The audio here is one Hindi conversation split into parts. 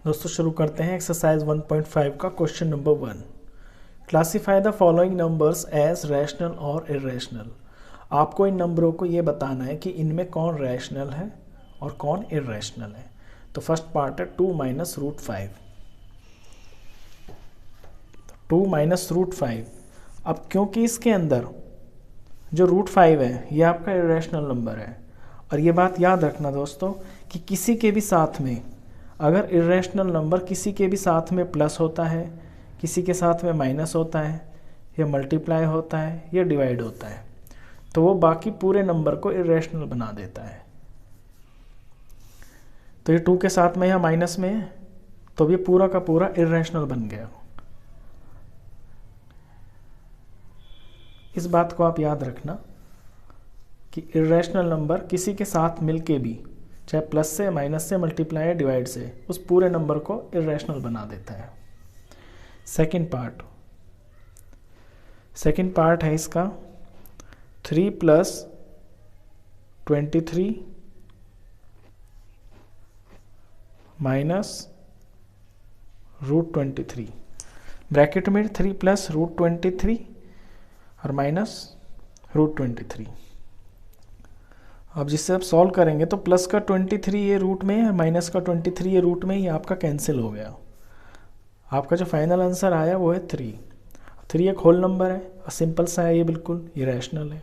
दोस्तों शुरू करते हैं एक्सरसाइज 1.5 का question number 1। Classify the following numbers as rational और इरेशनल। आपको इन नंबरों को ये बताना है कि इनमें कौन रैशनल है और कौन इरेशनल है। तो फर्स्ट पार्ट है 2 माइनस रूट 5। 2 minus root 5। अब क्योंकि इसके अंदर जो रूट 5 है ये आपका इरेशनल नंबर है, और ये बात याद रखना दोस्तों कि किसी के भी साथ में अगर इरेशनल नंबर किसी के भी साथ में प्लस होता है, किसी के साथ में माइनस होता है, या मल्टीप्लाई होता है, या डिवाइड होता है, तो वो बाकी पूरे नंबर को इरेशनल बना देता है। तो ये 2 के साथ में या माइनस में है तो ये पूरा का पूरा इरेशनल बन गया। इस बात को आप याद रखना कि इरेशनल नंबर किसी के साथ मिलके भी, चाहे प्लस से, माइनस से, मल्टीप्लाई या डिवाइड से, उस पूरे नंबर को इरेशनल बना देता है। सेकंड पार्ट है इसका 3 प्लस 23 माइनस रूट 23। ब्रैकेट में 3 प्लस रूट 23 और माइनस रूट 23। अब जिससे आप सॉल्व करेंगे तो प्लस का 23 ये रूट में है, माइनस का 23 ये रूट में, ये आपका कैंसिल हो गया। आपका जो फाइनल आंसर आया वो है 3। 3 एक होल नंबर है और सिंपल सा है, ये बिल्कुल ये रैशनल है।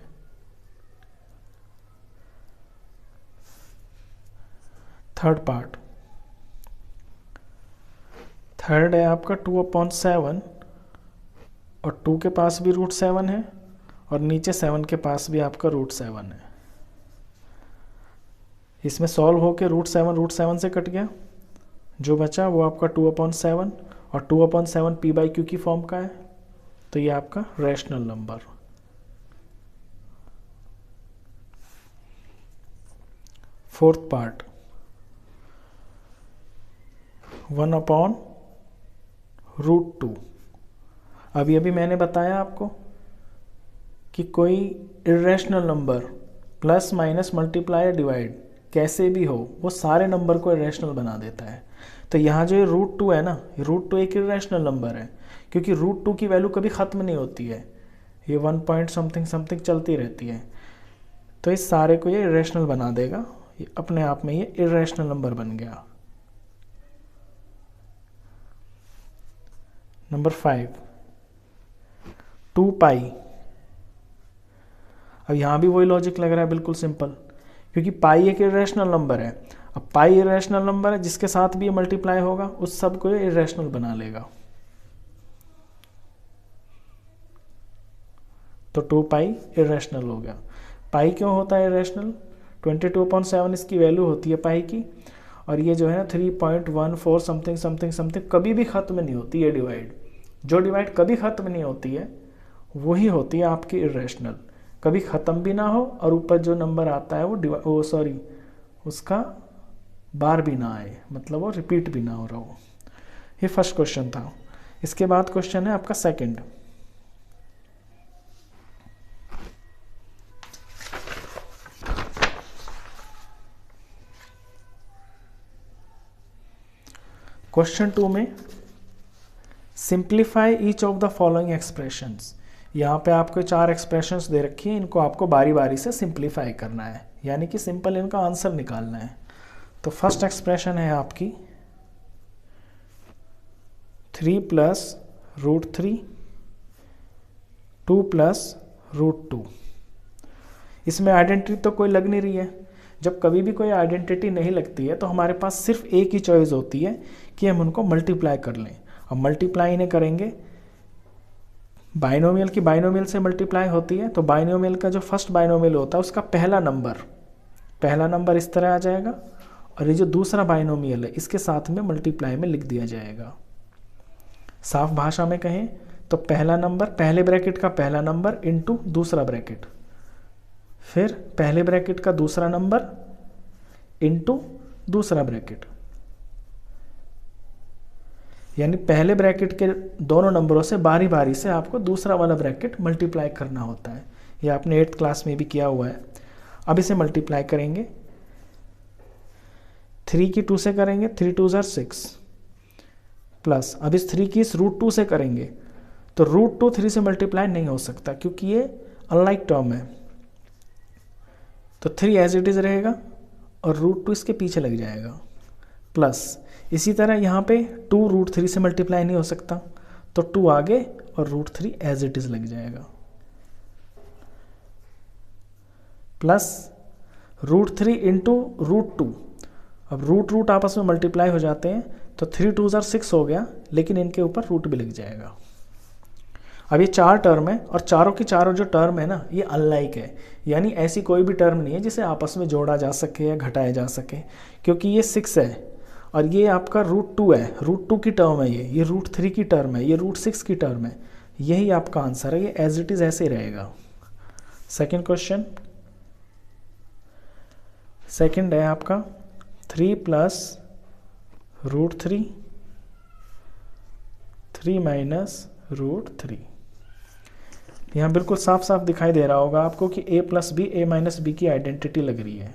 थर्ड है आपका 2/7, और 2 के पास भी रूट 7 है और नीचे 7 के पास भी आपका रूट 7 है। इसमें सॉल्व होके रूट 7 से कट गया, जो बचा वो आपका 2/7, और 2/7 p/q की फॉर्म का है, तो ये आपका रैशनल नंबर। Fourth part 1/√2। अभी मैंने बताया आपको कि कोई irrational number plus minus multiply divide कैसे भी हो वो सारे नंबर को इरेशनल बना देता है। तो यहाँ जो ये √2 है ना, ये √2 एक इरेशनल नंबर है, क्योंकि √2 की वैल्यू कभी ख़त्म नहीं होती है, ये 1 पॉइंट समथिंग चलती रहती है। तो इस सारे को ये इरेशनल बना देगा, ये अपने आप में ये इरेशनल नंबर बन गया। नंबर 5 2π। अब यहाँ भी वही लॉजिक लग रहा है, बिल्कुल सिंपल, क्योंकि पाई एक इरेशनल नंबर है। अब पाई इरेशनल नंबर है, जिसके साथ भी ये मल्टीप्लाई होगा उस सब को ये इरेशनल बना लेगा। तो 2π इरेशनल हो गया। पाई क्यों होता है इरेशनल? 22/7 इसकी वैल्यू होती है पाई की, और ये जो है ना 3.14 समथिंग कभी भी ख़त्म नहीं होती है डिवाइड। जो डिवाइड कभी ख़त्म नहीं होती है वही होती है आपकी इरेशनल। कभी ख़त्म भी ना हो और ऊपर जो नंबर आता है वो उसका बार भी ना आए, मतलब वो रिपीट भी ना हो रहा हो। ये फर्स्ट क्वेश्चन था। इसके बाद क्वेश्चन है आपका सेकंड। क्वेश्चन 2 में simplify each of the following expressions. यहाँ पे आपको 4 एक्सप्रेशंस दे रखी हैं, इनको आपको बारी बारी से सिंप्लीफाई करना है, यानी कि सिंपल इनका आंसर निकालना है। तो फर्स्ट एक्सप्रेशन है आपकी 3 प्लस √3 2 प्लस √2। इसमें आइडेंटिटी तो कोई लग नहीं रही है। जब कभी भी कोई आइडेंटिटी नहीं लगती है तो हमारे पास सिर्फ एक ही चॉइस होती है कि हम उनको मल्टीप्लाई कर लें। अब मल्टीप्लाई इन्हें करेंगे, बाइनोमियल की बाइनोमियल से मल्टीप्लाई होती है, तो बाइनोमियल का जो फर्स्ट बाइनोमियल होता है उसका पहला नंबर इस तरह आ जाएगा, और ये जो दूसरा बाइनोमियल है इसके साथ में मल्टीप्लाई में लिख दिया जाएगा। साफ भाषा में कहें तो पहला नंबर, पहले ब्रैकेट का पहला नंबर इनटू दूसरा ब्रैकेट, फिर पहले ब्रैकेट का दूसरा नंबर इनटू दूसरा ब्रैकेट, यानी पहले ब्रैकेट के दोनों नंबरों से बारी बारी से आपको दूसरा वाला ब्रैकेट मल्टीप्लाई करना होता है। ये आपने 8th क्लास में भी किया हुआ है। अब इसे मल्टीप्लाई करेंगे, 3 की 2 से करेंगे, 3 2 ज़ार 6, प्लस, अब इस 3 की इस √2 से करेंगे तो √2 3 से मल्टीप्लाई नहीं हो सकता क्योंकि ये अनलाइक टर्म है, तो 3 एज इट इज़ रहेगा और √2 इसके पीछे लग जाएगा, प्लस इसी तरह यहाँ पे 2 √3 से मल्टीप्लाई नहीं हो सकता तो 2 आगे और √3 एज इट इज़ लग जाएगा, प्लस √3 इंटू √2, अब रूट आपस में मल्टीप्लाई हो जाते हैं तो 3 2 6 हो गया, लेकिन इनके ऊपर रूट भी लग जाएगा। अब ये 4 टर्म है और चारों की चारों जो टर्म है ना ये अनलाइक है, यानी ऐसी कोई भी टर्म नहीं है जिसे आपस में जोड़ा जा सके या घटाया जा सके, क्योंकि ये 6 है और ये आपका √2 है, √2 की टर्म है, ये √3 की टर्म है, ये √6 की टर्म है, यही आपका आंसर है, ये एज इट इज़ ऐसे ही रहेगा। सेकेंड क्वेश्चन, सेकेंड है आपका 3 प्लस √3 3 माइनस √3। यहाँ बिल्कुल साफ साफ दिखाई दे रहा होगा आपको कि a plus B a minus B की आइडेंटिटी लग रही है,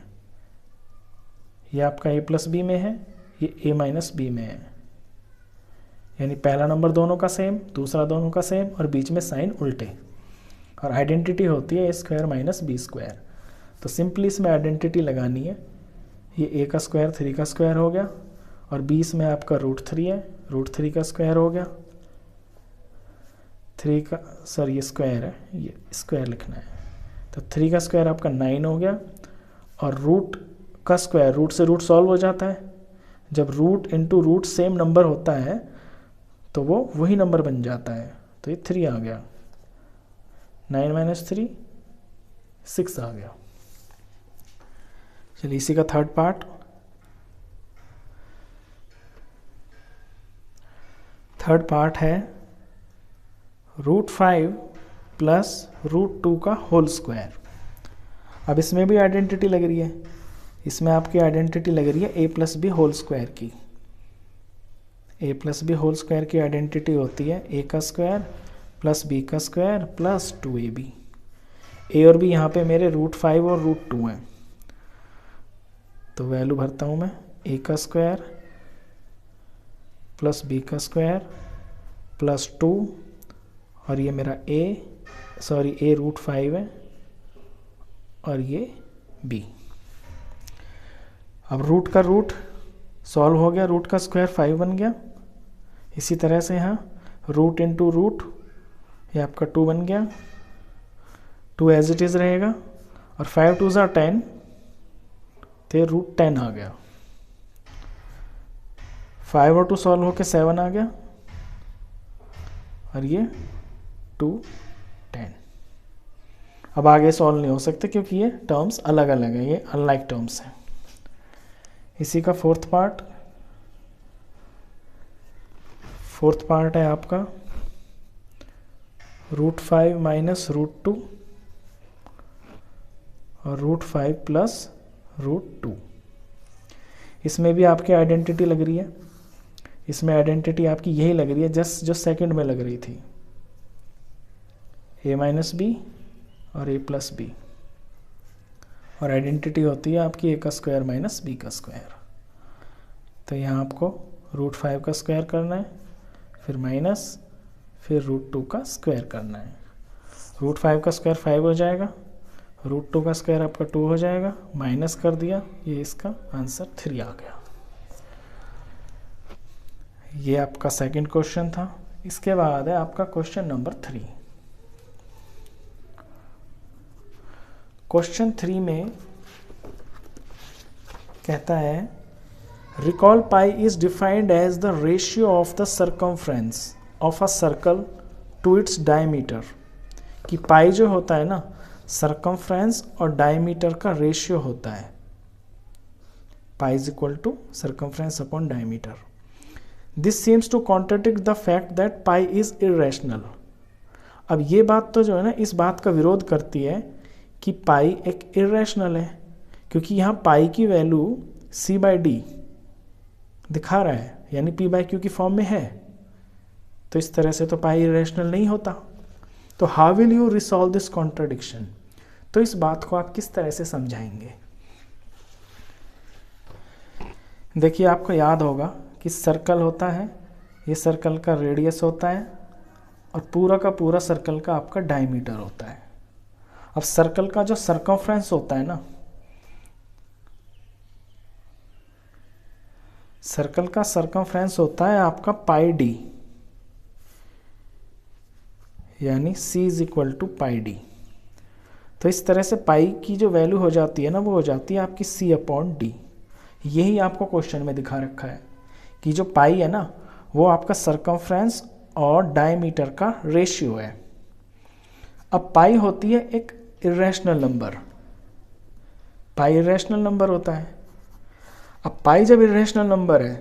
ये आपका a प्लस बी में है, ये a माइनस बी में है, यानी पहला नंबर दोनों का सेम, दूसरा दोनों का सेम और बीच में साइन उल्टे, और आइडेंटिटी होती है a² माइनस b²। तो सिंपली इसमें आइडेंटिटी लगानी है, ये a का स्क्वायर 3 का स्क्वायर हो गया और बीच में आपका √3 है, √3 का स्क्वायर हो गया, 3 का सॉरी ये स्क्वायर है, ये स्क्वायर लिखना है, तो 3 का स्क्वायर आपका 9 हो गया और रूट का स्क्वायर, रूट से रूट सॉल्व हो जाता है, जब root into root same number होता है तो वो वही नंबर बन जाता है, तो ये 3 आ गया, 9 माइनस 3 6 आ गया। चलिए इसी का थर्ड पार्ट, थर्ड पार्ट है √5 प्लस √2 का होल स्क्वायर। अब इसमें भी आइडेंटिटी लग रही है, इसमें आपकी आइडेंटिटी लग रही है a plus B whole square की, a plus B whole square की आइडेंटिटी होती है a का स्क्वायर प्लस b का स्क्वायर प्लस 2ab। a और b यहाँ पे मेरे √5 और √2 हैं, तो वैल्यू भरता हूँ मैं, a का स्क्वायर प्लस b का स्क्वायर प्लस 2 और ये मेरा a √5 है और ये b। अब रूट का रूट सॉल्व हो गया, रूट का स्क्वायर 5 बन गया, इसी तरह से यहाँ रूट इंटू रूट ये आपका 2 बन गया, 2 एज इट इज़ रहेगा और 5 2 ज़ा 10 तो √10 आ गया, 5 और 2 सॉल्व होके 7 आ गया और ये 2 10। अब आगे सॉल्व नहीं हो सकते क्योंकि ये टर्म्स अलग अलग हैं, ये अनलाइक टर्म्स हैं। इसी का फोर्थ पार्ट है आपका √5 माइनस √2 और √5 प्लस √2। इसमें भी आपकी आइडेंटिटी लग रही है, इसमें आइडेंटिटी आपकी यही लग रही है जस्ट जो सेकंड में लग रही थी, a माइनस बी और a प्लस बी, और आइडेंटिटी होती है आपकी a का स्क्वायर माइनस b का स्क्वायर। तो यहाँ आपको √5 का स्क्वायर करना है, फिर माइनस, फिर √2 का स्क्वायर करना है। √5 का स्क्वायर 5 हो जाएगा, √2 का स्क्वायर आपका 2 हो जाएगा, माइनस कर दिया, ये इसका आंसर 3 आ गया। ये आपका सेकंड क्वेश्चन था। इसके बाद है आपका क्वेश्चन नंबर 3। क्वेश्चन 3 में कहता है recall pi is defined as the ratio of the circumference of a circle to its diameter, कि पाई जो होता है ना सर्कमफ्रेंस और डायमीटर का रेशियो होता है, pi is equal to circumference upon diameter. This seems to contradict the fact that pi is irrational. अब ये बात तो जो है ना इस बात का विरोध करती है कि पाई एक इरेशनल है, क्योंकि यहाँ पाई की वैल्यू c/d दिखा रहा है, यानी p/q की फॉर्म में है, तो इस तरह से तो पाई इरेशनल नहीं होता। तो how will you resolve this contradiction, तो इस बात को आप किस तरह से समझाएंगे। देखिए आपको याद होगा कि सर्कल होता है ये सर्कल का रेडियस होता है और पूरा का पूरा सर्कल का आपका डायमीटर होता है। अब सर्कल का जो सर्कमफ्रेंस होता है ना, सर्कल का सर्कमफ्रेंस होता है आपका पाई डी, यानी c is equal to pi D. तो इस तरह से पाई की जो वैल्यू हो जाती है ना, वो हो जाती है आपकी c अपॉन डी। यही आपको क्वेश्चन में दिखा रखा है कि जो पाई है ना, वो आपका सर्कमफ्रेंस और डायमीटर का रेशियो है। अब पाई होती है एक इरेशनल नंबर, पाई इरेशनल नंबर होता है। अब पाई जब इरेशनल नंबर है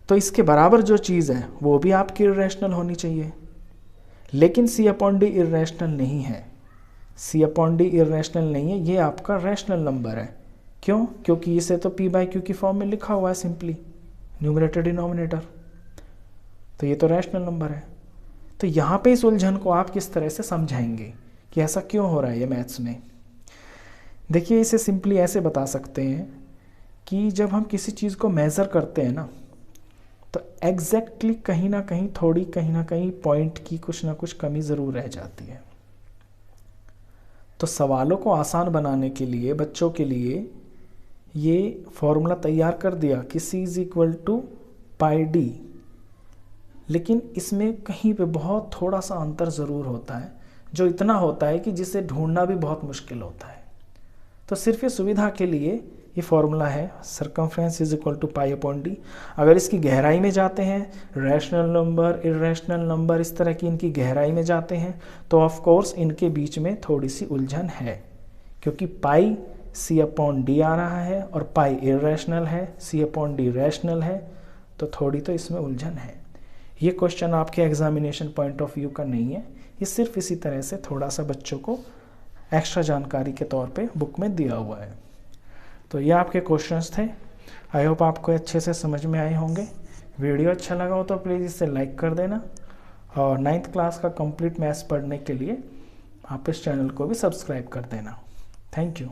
तो इसके बराबर जो चीज़ है वो भी आपकी इरेशनल होनी चाहिए, लेकिन c अपॉन डी इरेशनल नहीं है। c अपॉन डी इरेशनल नहीं है, ये आपका रैशनल नंबर है। क्यों? क्योंकि इसे तो p बाई क्यू की फॉर्म में लिखा हुआ है सिंपली, न्यूमरेटर डिनोमिनेटर, तो ये तो रैशनल नंबर है। तो यहाँ पे इस उलझन को आप किस तरह से समझाएंगे कि ऐसा क्यों हो रहा है ये मैथ्स में? देखिए, इसे सिंपली ऐसे बता सकते हैं कि जब हम किसी चीज़ को मेज़र करते हैं ना, तो एग्जैक्टली कहीं ना कहीं पॉइंट की कुछ ना कुछ कमी ज़रूर रह जाती है। तो सवालों को आसान बनाने के लिए बच्चों के लिए ये फॉर्मूला तैयार कर दिया कि c is equal to pi D, लेकिन इसमें कहीं पे बहुत थोड़ा सा अंतर ज़रूर होता है, जो इतना होता है कि जिसे ढूंढना भी बहुत मुश्किल होता है। तो सिर्फ ये सुविधा के लिए ये फॉर्मूला है, circumference is equal to pi upon D. अगर इसकी गहराई में जाते हैं, रैशनल नंबर, इरेशनल नंबर, इस तरह की इनकी गहराई में जाते हैं, तो ऑफ कोर्स इनके बीच में थोड़ी सी उलझन है, क्योंकि पाई c अपॉन डी आ रहा है और पाई इरेशनल है, c अपॉन डी रैशनल है, तो थोड़ी तो इसमें उलझन है। ये क्वेश्चन आपके एग्जामिनेशन पॉइंट ऑफ व्यू का नहीं है, ये सिर्फ इसी तरह से थोड़ा सा बच्चों को एक्स्ट्रा जानकारी के तौर पे बुक में दिया हुआ है। तो ये आपके क्वेश्चंस थे। आई होप आपको अच्छे से समझ में आए होंगे। वीडियो अच्छा लगा हो तो प्लीज़ इसे लाइक कर देना, और 9th क्लास का कंप्लीट मैथ्स पढ़ने के लिए आप इस चैनल को भी सब्सक्राइब कर देना। Thank you.